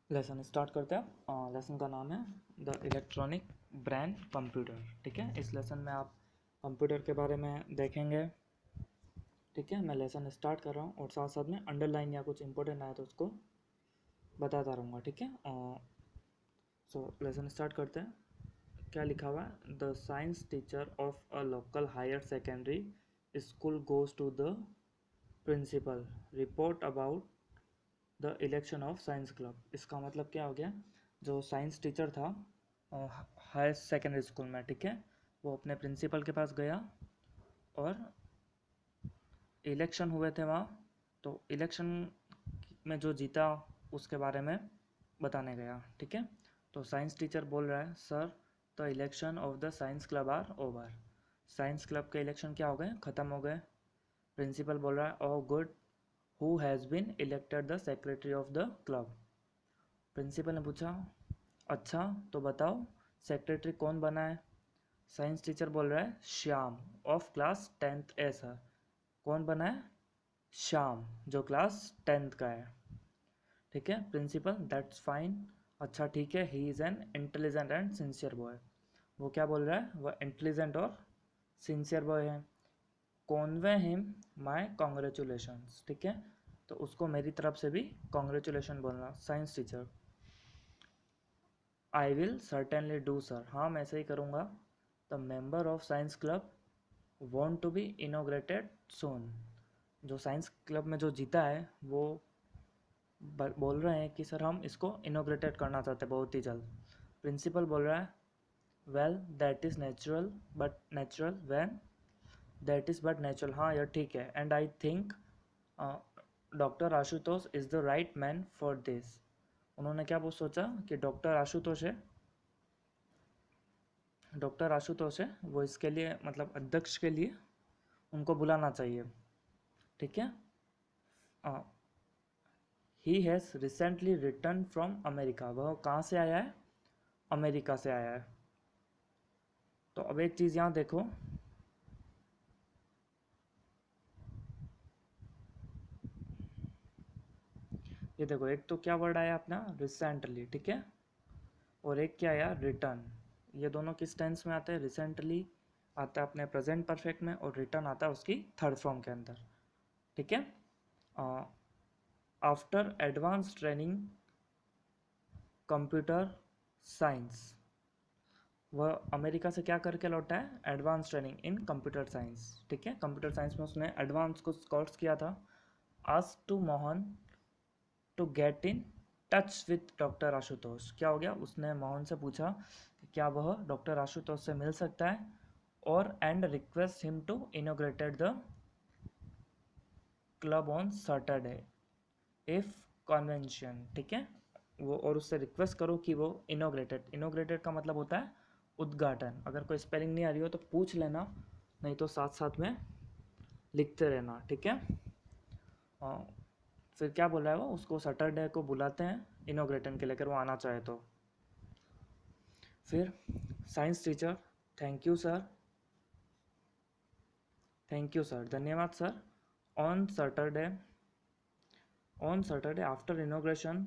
Lesson start करते हैं। Lesson का नाम है द इलेक्ट्रॉनिक ब्रेन कंप्यूटर। ठीक है, इस लेसन में आप कंप्यूटर के बारे में देखेंगे। ठीक है, मैं लेसन स्टार्ट कर रहा हूँ और साथ साथ में अंडरलाइन या कुछ इंपॉर्टेंट आया तो उसको बताता रहूँगा। ठीक है, सो लेसन स्टार्ट करते हैं। क्या लिखा हुआ है? The science teacher of a local higher secondary school goes to the principal report about the election of science club. इसका मतलब क्या हो गया? जो साइंस टीचर था हायर सेकेंडरी स्कूल में, ठीक है, वो अपने प्रिंसिपल के पास गया और इलेक्शन हुए थे वहाँ, तो इलेक्शन में जो जीता उसके बारे में बताने गया। ठीक है, तो साइंस टीचर बोल रहा है, sir the election of the science club are over. Science club के इलेक्शन क्या हो गए? ख़त्म हो गए। प्रिंसिपल बोल रहा है, oh good, who has been elected the secretary of the club. Principal ने पूछा, अच्छा तो बताओ सेक्रेटरी कौन बना है? साइंस टीचर बोल रहा है, Shyam of class 10th A sir. कौन बना है? श्याम, जो क्लास 10th का है। ठीक है, प्रिंसिपल दैट्स फाइन, अच्छा ठीक है, he is an intelligent and sincere boy. वो क्या बोल रहा है? वह इंटेलिजेंट और सिंसियर बॉय है। Conway him my congratulations. ठीक है, तो उसको मेरी तरफ से भी कॉन्ग्रेचुलेशन बोलना। Science teacher, I will certainly do sir. हाँ मैं ऐसे ही करूँगा। The member of science club want to be inaugurated soon. जो साइंस क्लब में जो जीता है वो बोल रहे हैं कि सर हम इसको इनोग्रेटेड करना चाहते हैं बहुत ही जल्द। प्रिंसिपल बोल रहा है, well that is natural but natural when that is but natural. हाँ यार ठीक है, and I think doctor Ashutosh is the right man for this. उन्होंने क्या वो सोचा कि डॉक्टर आशुतोष है, डॉक्टर आशुतोष है वो इसके लिए, मतलब अध्यक्ष के लिए उनको बुलाना चाहिए। ठीक है, he has recently return from America. वह कहाँ से आया है? अमेरिका से आया है। तो अब एक चीज़ यहाँ देखो, ये देखो, एक तो क्या वर्ड आया अपना? रिसेंटली। ठीक है, और एक क्या आया? रिटर्न। ये दोनों किस टेंस में आते हैं? रिसेंटली आता है अपने प्रेजेंट परफेक्ट में और रिटर्न आता है उसकी थर्ड फॉर्म के अंदर। ठीक है, after advance training computer science, वह अमेरिका से क्या करके लौटा है? Advance training in computer science. ठीक है, कंप्यूटर साइंस में उसने एडवांस कुछ कोर्स किया था। Ask to Mohan to get in touch with doctor Ashutosh. क्या हो गया? उसने मोहन से पूछा कि क्या वह डॉक्टर आशुतोष से मिल सकता है, और and request him to inaugurated the club on Saturday if convention. ठीक है, वो और उससे रिक्वेस्ट करो कि वो इनोग्रेटेड, इनोग्रेटेड का मतलब होता है उद्घाटन। अगर कोई स्पेलिंग नहीं आ रही हो तो पूछ लेना, नहीं तो साथ साथ में लिखते रहना। ठीक है, फिर क्या बोला है वो? उसको सैटरडे को बुलाते हैं इनोग्रेटन के लेकर, वो आना चाहे तो। फिर science teacher, thank you sir, thank you sir, धन्यवाद sir. On Saturday, on Saturday after inauguration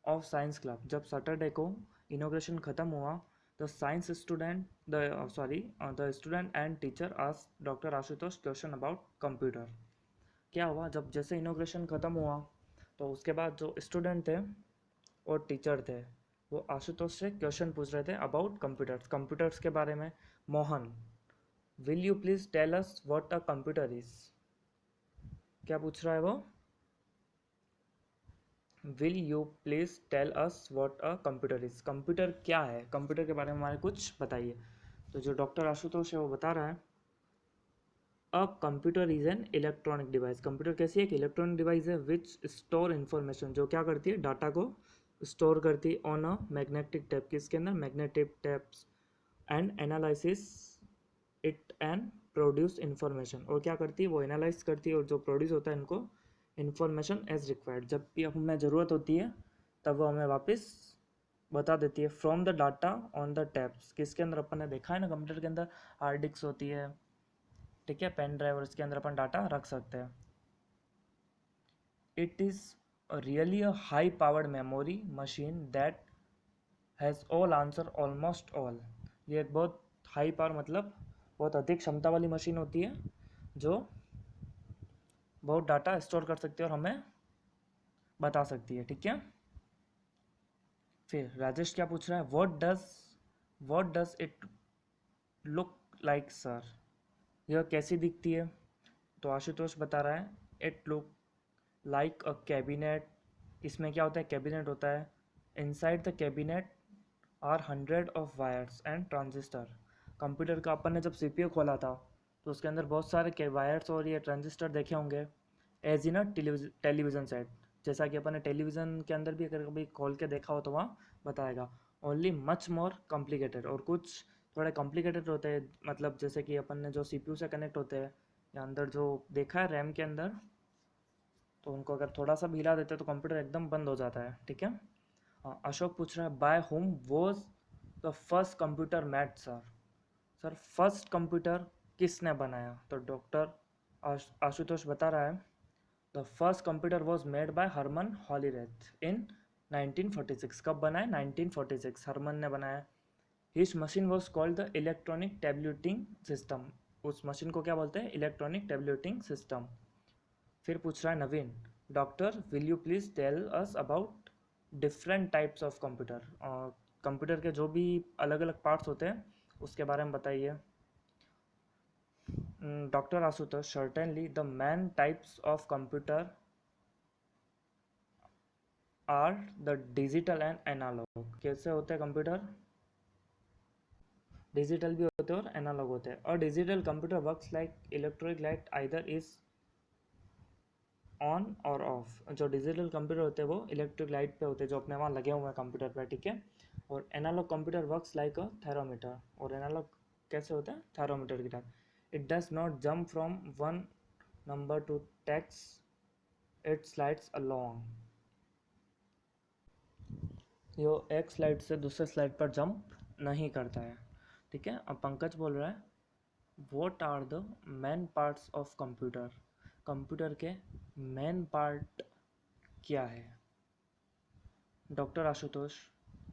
of science club, जब सैटरडे को इनोग्रेशन ख़त्म हुआ, the science student the student and teacher asked doctor Ashutosh question about computer. क्या हुआ? जब जैसे inauguration ख़त्म हुआ तो उसके बाद जो स्टूडेंट थे और टीचर थे वो आशुतोष से क्वेश्चन पूछ रहे थे अबाउट कंप्यूटर्स, कंप्यूटर्स के बारे में। Mohan, will you please tell us what a computer is. क्या पूछ रहा है वो? Will you please tell us what a computer is. Computer क्या है? कंप्यूटर के बारे में हमारे कुछ बताइए। तो जो डॉक्टर आशुतोष है वो बता रहा है, अ computer is an electronic device. Computer कैसी है? एक इलेक्ट्रॉनिक डिवाइस है विच स्टोर इन्फॉर्मेशन, जो क्या करती है? डाटा को स्टोर करती है ऑन अ मैग्नेटिक टेप। किसके अंदर? Magnetic tapes. And analysis it and produce information, और क्या करती है? वो एनालाइज करती है और जो प्रोड्यूस होता है इनको इन्फॉर्मेशन एज रिक्वायर्ड। जब भी हमें ज़रूरत होती है तब वो हमें वापस बता देती है। From the data on the tabs, किसके अंदर? अपन ने देखा है ना कंप्यूटर के अंदर हार्ड डिस्क होती है, ठीक है, पेन ड्राइव, और इसके अंदर अपन डाटा रख सकते हैं। It is really a high powered memory machine that has all answer almost all. ये एक बहुत हाई पावर मतलब बहुत अधिक क्षमता वाली मशीन होती है जो बहुत डाटा स्टोर कर सकती है और हमें बता सकती है, ठीक है। फिर राजेश क्या पूछ रहा है, what does it look like sir, यह कैसी दिखती है। तो आशुतोष बता रहा है it look like a cabinet. इसमें क्या होता है, कैबिनेट होता है। Inside the cabinet are hundred of wires and transistor. Computer का अपन ने जब सीपीयू खोला था तो उसके अंदर बहुत सारे वायर्स और ये ट्रांजिस्टर देखे होंगे, as in a television set. जैसा कि अपन ने टेलीविज़न के अंदर भी अगर कभी खोल के देखा हो तो वहाँ बताएगा। ओनली मच मोर कॉम्प्लिकेटेड, और कुछ थोड़े कॉम्प्लिकेटेड होते हैं, मतलब जैसे कि अपन ने जो सीपीयू से कनेक्ट होते हैं या अंदर जो देखा है रैम के अंदर, तो उनको अगर थोड़ा सा भी हिला देते हैं तो कंप्यूटर एकदम बंद हो जाता है, ठीक है। अशोक पूछ रहा है by whom was the first computer made sir. Sir first computer किसने बनाया, तो डॉक्टर आशुतोष बता रहा है the first computer was made by Herman Hollerith in 1946। कब बनाया, 1946 हरमन ने बनाया। His machine was called the electronic tabulating system. उस मशीन को क्या बोलते हैं, इलेक्ट्रॉनिक टेबलेटिंग सिस्टम। फिर पूछ रहा है Naveen, doctor will you please tell us about different types of computer. Computer के जो भी अलग अलग पार्ट्स होते हैं उसके बारे में बताइए। Doctor Ashutosh, certainly the main types of computer are the digital and analogue. कैसे होते हैं कंप्यूटर, डिजिटल भी होते हैं और एनालॉग होते हैं। और digital computer works like electric light either is on और ऑफ। जो डिजिटल कंप्यूटर होते हैं वो इलेक्ट्रिक लाइट पे होते हैं जो अपने वहाँ लगे हुए हैं कंप्यूटर पे, ठीक है। और analogue computer works like a thermometer. और एनालॉग कैसे होता है, थेरोमीटर की तरह। It does not jump from one number to text, it slides along. यो एक स्लाइड से दूसरे स्लाइड पर जंप नहीं करता है, ठीक है। अब पंकज बोल रहा है what are the main parts of computer. Computer के मेन पार्ट क्या है। Doctor Ashutosh,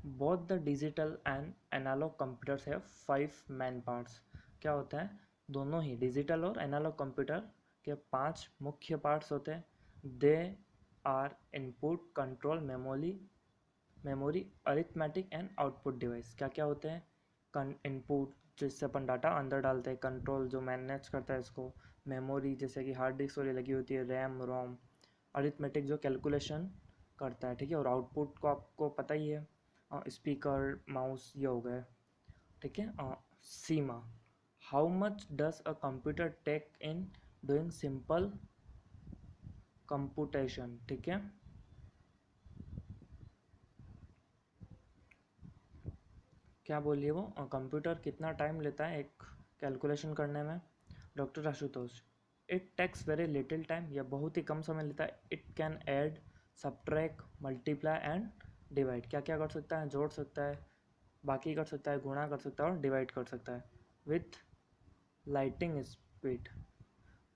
both the digital and analogue computers have 5 main parts. क्या होता है, दोनों ही डिजिटल और एनालॉग कंप्यूटर के 5 मुख्य पार्ट्स होते हैं। They are input, control, memory, arithmetic and output device. क्या क्या होते हैं, इनपुट जिससे अपन डाटा अंदर डालते हैं, कंट्रोल जो मैनेज करता है इसको, मेमोरी जैसे कि हार्ड डिस्क वाली लगी होती है, रैम रोम, अरिथमेटिक जो कैलकुलेशन करता है, ठीक है। और आउटपुट को आपको पता ही है, स्पीकर माउस ये हो गए, ठीक है। Seema, how much does a computer take in doing simple computation, ठीक है। क्या बोलिए वो, कंप्यूटर कितना टाइम लेता है एक कैलकुलेशन करने में। Doctor Ashutosh, it takes very little time, यह बहुत ही कम समय लेता है। It can add, subtract, multiply and divide. क्या क्या कर सकता है, जोड़ सकता है, बाकी कर सकता है, गुणा कर सकता है और डिवाइड कर सकता है। विथ लाइटिंग स्पीड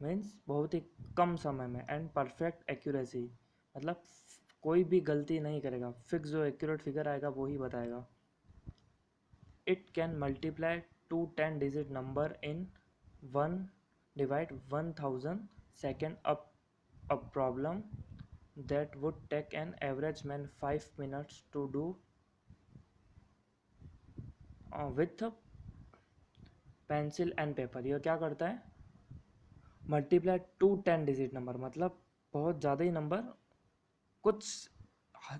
मीन्स बहुत ही कम समय में, एंड परफेक्ट एक्यूरेसी मतलब कोई भी गलती नहीं करेगा, फिक्स जो एक्यूरेट फिगर आएगा वो ही बताएगा। It can multiply two 10-digit number in one, divide 1000 second up a problem that would take an average man 5 minutes to do with a pencil and paper। यह क्या करता है, मल्टीप्लाई टू 10-digit नंबर, मतलब बहुत ज़्यादा ही number कुछ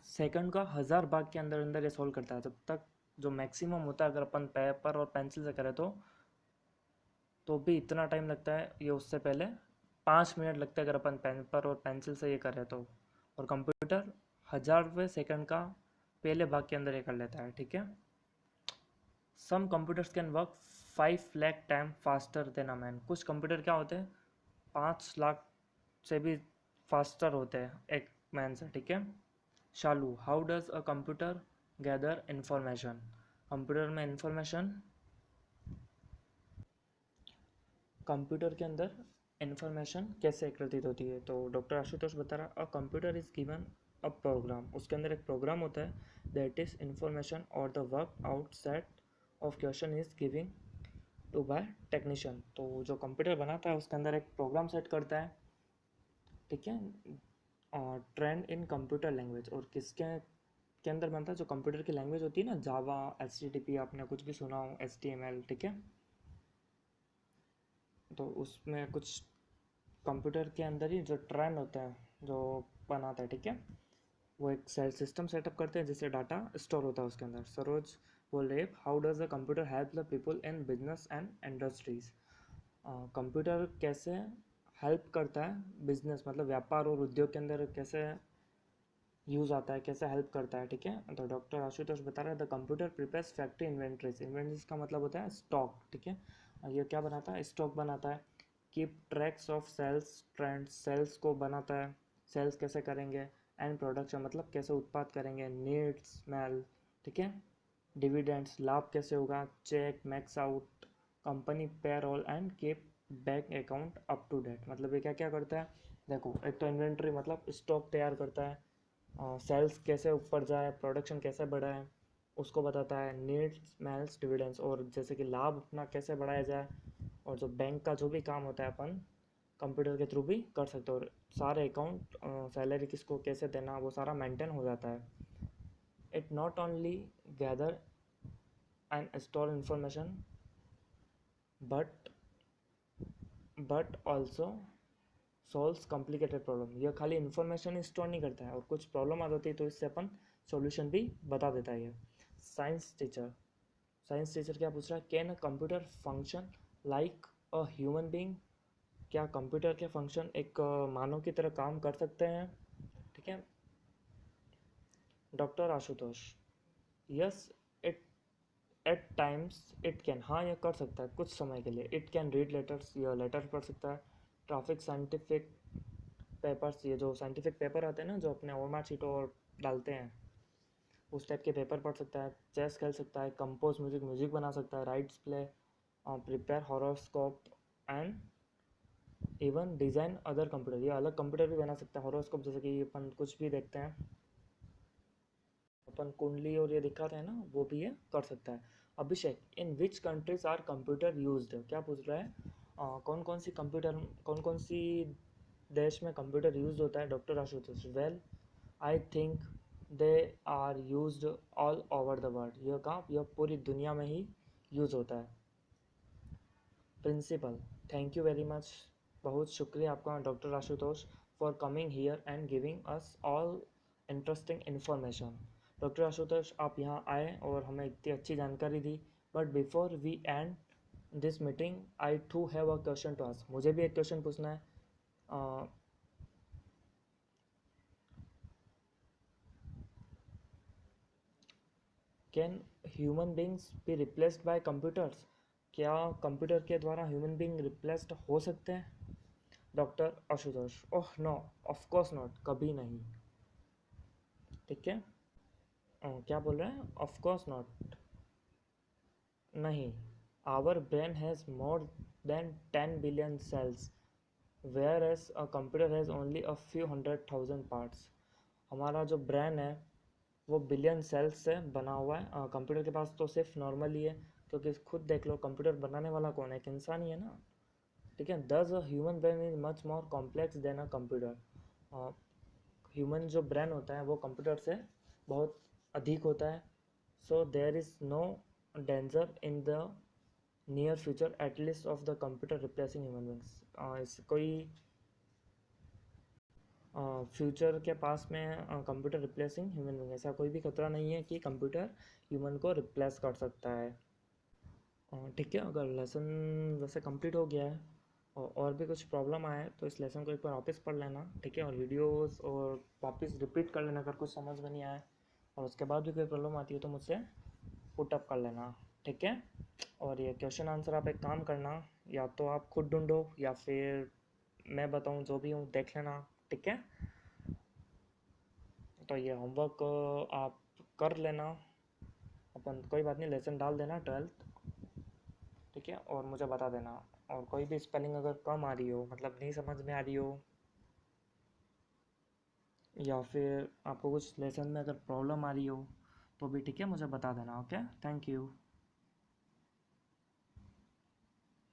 second का 1000 भाग के अंदर अंदर ये सॉल्व करता है। जब तक जो मैक्सिमम होता है अगर अपन पेपर और पेंसिल से करें तो भी इतना टाइम लगता है, ये उससे पहले 5 मिनट लगता है अगर अपन पेपर और पेंसिल से ये करें तो। और कंप्यूटर 1000वें सेकंड का पहले भाग के अंदर ये कर लेता है, ठीक है। Some computers can work 5 lakh time faster than a man. कुछ कंप्यूटर क्या होते हैं 5 लाख से भी फास्टर होते हैं एक मैन से, ठीक है। Shalu, how does a computer gather information. Computer में इंफॉर्मेशन, कंप्यूटर के अंदर इन्फॉर्मेशन कैसे एकत्रित होती है। तो डॉक्टर आशुतोष बता रहा, a computer is given a program, उसके अंदर एक प्रोग्राम होता है दैट इज इंफॉर्मेशन और the work outset of question is giving to by technician. तो जो कंप्यूटर बनाता है उसके अंदर एक प्रोग्राम सेट करता है, ठीक है, और ट्रेंड इन कंप्यूटर लैंग्वेज, और किसके के अंदर बनता है, जो कंप्यूटर की लैंग्वेज होती है ना, जावा, एच टी टी पी, आपने कुछ भी सुना हो, एच टी एम एल, ठीक है। तो उसमें कुछ कंप्यूटर के अंदर ही जो ट्रेंड होता है जो बनाता है, ठीक है, वो एक सिस्टम सेटअप करते हैं जिससे डाटा स्टोर होता है उसके अंदर। सरोज बोल रहे, how does the computer help the people in business and industries. Computer कैसे हेल्प करता है बिजनेस, मतलब व्यापार और उद्योग के अंदर कैसे यूज़ आता है, कैसे हेल्प करता है, ठीक है। तो डॉक्टर आशुतोष बता रहे हैं the computer prepares factory inventories. Inventories का मतलब होता है स्टॉक, ठीक है। और ये क्या बनाता है, स्टॉक बनाता है। Keep tracks of sales trends, sales को बनाता है, सेल्स कैसे करेंगे, एंड प्रोडक्शन मतलब कैसे उत्पाद करेंगे, नीड्स मेल, ठीक है, डिविडेंड्स लाभ कैसे होगा, check max out, company payroll and keep bank account up to date. मतलब ये क्या क्या करता है, देखो, एक तो इन्वेंट्री मतलब स्टॉक तैयार करता है, सेल्स कैसे ऊपर जाए, प्रोडक्शन कैसे बढ़ाए उसको बताता है, नीड्स मेल्स डिविडेंड्स, और जैसे कि लाभ अपना कैसे बढ़ाया जाए, और जो बैंक का जो भी काम होता है अपन कंप्यूटर के थ्रू भी कर सकते हो, और सारे अकाउंट, सैलरी किसको कैसे देना, वो सारा मेंटेन हो जाता है। It not only gather and store information but also solves complicated problem. यह खाली इन्फॉर्मेशन स्टोर नहीं करता है, और कुछ प्रॉब्लम आ जाती है तो इससे अपन सॉल्यूशन भी बता देता है ये। साइंस टीचर, साइंस टीचर क्या पूछ रहा है, can a computer function like a human being. क्या कंप्यूटर के फंक्शन एक मानव की तरह काम कर सकते हैं, ठीक है। Doctor Ashutosh, yes, it at times it can, हाँ ये कर सकता है कुछ समय के लिए। इट कैन रीड लेटर्स, यह लेटर पढ़ सकता है। ट्रैफिक साइंटिफिक पेपर्स, ये जो साइंटिफिक पेपर आते हैं ना जो अपने ओमा शीटों और डालते हैं, उस टाइप के पेपर पढ़ सकता है। चेस खेल सकता है, कंपोज म्यूजिक, म्यूजिक बना सकता है, rights play, prepare horoscope and even design other computer, ये अलग कंप्यूटर भी बना सकता है। हॉरोस्कोप जैसे कि अपन कुछ भी देखते हैं, अपन कुंडली और ये दिखाते हैं ना, वो भी ये कर सकता है। Abhishek, in which countries are computer used, क्या पूछ रहा है, कौन कौन सी कंप्यूटर, कौन कौन सी देश में कंप्यूटर यूज होता है। Doctor Ashutosh, well I think they are used all over the world, यह कहाँ, यह पूरी दुनिया में ही यूज़ होता है। Principal, thank you very much, बहुत शुक्रिया आपका doctor Ashutosh for coming here and giving us all interesting information. Doctor Ashutosh आप यहाँ आए और हमें इतनी अच्छी जानकारी दी, but before we end this meeting I too have a question to ask, मुझे भी एक क्वेश्चन पूछना है। Can human beings be replaced by computers, क्या कंप्यूटर के द्वारा ह्यूमन बींग रिप्लेस्ड हो सकते हैं। Doctor Ashutosh, oh no, of course not, कभी नहीं, ठीक है। क्या बोल रहे हैं, ऑफ कोर्स नॉट, नहीं। Our brain has more than 10 billion cells whereas a computer has only a few 100,000 parts. हमारा जो ब्रेन है वो बिलियन सेल्स से बना हुआ है, कंप्यूटर के पास तो सिर्फ नॉर्मल ही है, क्योंकि खुद देख लो कंप्यूटर बनाने वाला कौन है, एक इंसान ही है ना, ठीक है। Thus a human brain is much more complex than a computer. Human जो ब्रेन होता है वो कंप्यूटर से बहुत अधिक होता है। So there is no danger in the near future at least of the computer replacing human beings. इस कोई फ्यूचर के पास में कंप्यूटर रिप्लेसिंग ह्यूमन बींग, ऐसा कोई भी खतरा नहीं है कि कंप्यूटर ह्यूमन को रिप्लेस कर सकता है। ठीक है, अगर लेसन वैसे कंप्लीट हो गया है और भी कुछ प्रॉब्लम आए तो इस लेसन को एक बार वापस पढ़ लेना, ठीक है, और वीडियोस और वापस रिपीट कर लेना अगर कुछ समझ में नहीं आए, और उसके बाद भी कोई प्रॉब्लम आती है तो मुझसे पुटअप कर लेना, ठीक है। और ये क्वेश्चन आंसर आप एक काम करना, या तो आप खुद ढूंढो या फिर मैं बताऊँ, जो भी हूँ देख लेना, ठीक है। तो ये होमवर्क आप कर लेना, अपन कोई बात नहीं, लेसन डाल देना 12th, ठीक है, और मुझे बता देना। और कोई भी स्पेलिंग अगर कम आ रही हो, मतलब नहीं समझ में आ रही हो, या फिर आपको कुछ लेसन में अगर प्रॉब्लम आ रही हो तो भी ठीक है, मुझे बता देना। Okay, thank you.